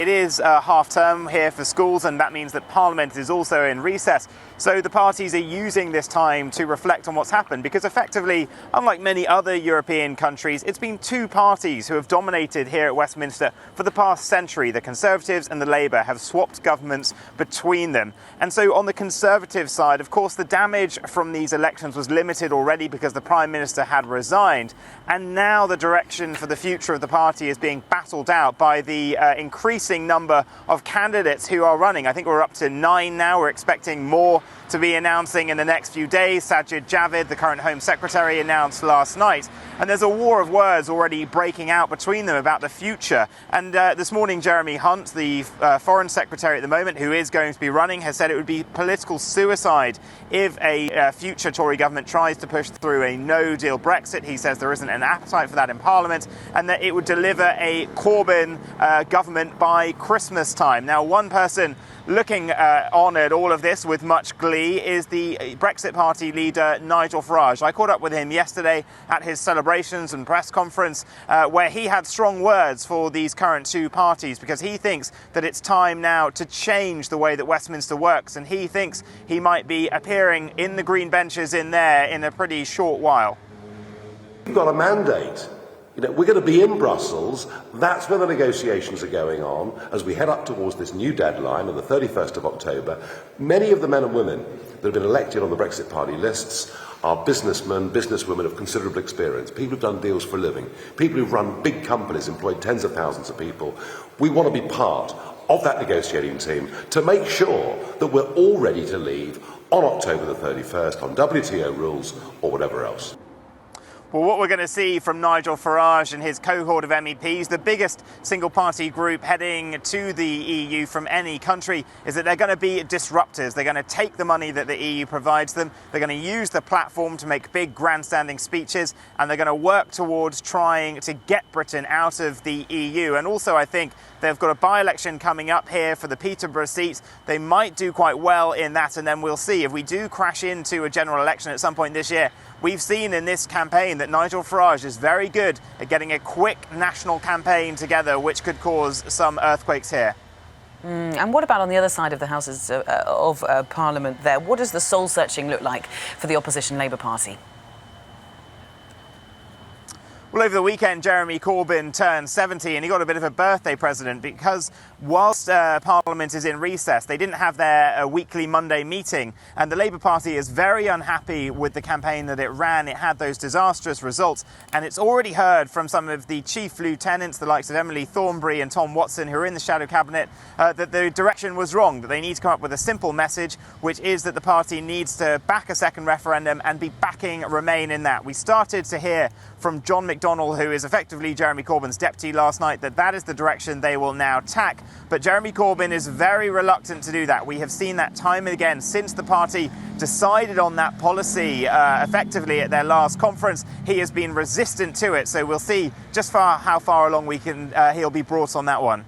is half term here for schools, and that means that Parliament is also in recess. So the parties are using this time to reflect on what's happened, because effectively, unlike many other European countries, it's been two parties who have dominated here at Westminster for the past century. The Conservatives and the Labour have swapped governments between them. And so on the Conservative side, of course, the damage from these elections was limited already because the Prime Minister had resigned. And now the direction for the future of the party is being battled out by the increasing number of candidates who are running. I think we're up to 9 now. We're expecting more to be announcing in the next few days. Sajid Javid, the current Home Secretary, announced last night. And there's a war of words already breaking out between them about the future. And this morning, Jeremy Hunt, the Foreign Secretary at the moment, who is going to be running, has said it would be political suicide if a future Tory government tries to push through a no-deal Brexit. He says there isn't an appetite for that in Parliament, and that it would deliver a Corbyn government by Christmas time. Now, one person looking on at all of this with much glee is the Brexit Party leader, Nigel Farage. I caught up with him yesterday at his celebrations and press conference, where he had strong words for these current two parties, because he thinks that it's time now to change the way that Westminster works, and he thinks he might be appearing in the green benches in there in a pretty short while. We've got a mandate. We're going to be in Brussels. That's where the negotiations are going on as we head up towards this new deadline of the 31st of October. Many of the men and women that have been elected on the Brexit Party lists are businessmen, businesswomen of considerable experience, people who've done deals for a living, people who've run big companies, employed tens of thousands of people. We want to be part of that negotiating team to make sure that we're all ready to leave on October the 31st on WTO rules or whatever else. Well, what we're going to see from Nigel Farage and his cohort of MEPs, the biggest single-party group heading to the EU from any country, is that they're going to be disruptors. They're going to take the money that the EU provides them, they're going to use the platform to make big grandstanding speeches, and they're going to work towards trying to get Britain out of the EU. And also, I think they've got a by-election coming up here for the Peterborough seat. They might do quite well in that, and then we'll see. If we do crash into a general election at some point this year, we've seen in this campaign that Nigel Farage is very good at getting a quick national campaign together, which could cause some earthquakes here. And what about on the other side of the Houses of Parliament there? What does the soul-searching look like for the opposition Labour Party? Well, over the weekend, Jeremy Corbyn turned 70, and he got a bit of a birthday present, because whilst Parliament is in recess, they didn't have their weekly Monday meeting, and the Labour Party is very unhappy with the campaign that it ran. It had those disastrous results, and it's already heard from some of the chief lieutenants, the likes of Emily Thornberry and Tom Watson, who are in the shadow cabinet, that the direction was wrong, that they need to come up with a simple message, which is that the party needs to back a second referendum and be backing Remain in that. We started to hear from John McDonnell, who is effectively Jeremy Corbyn's deputy, last night, that is the direction they will now tack. But Jeremy Corbyn is very reluctant to do that. We have seen that time and again since the party decided on that policy effectively at their last conference. He has been resistant to it. So we'll see just how far along he'll be brought on that one.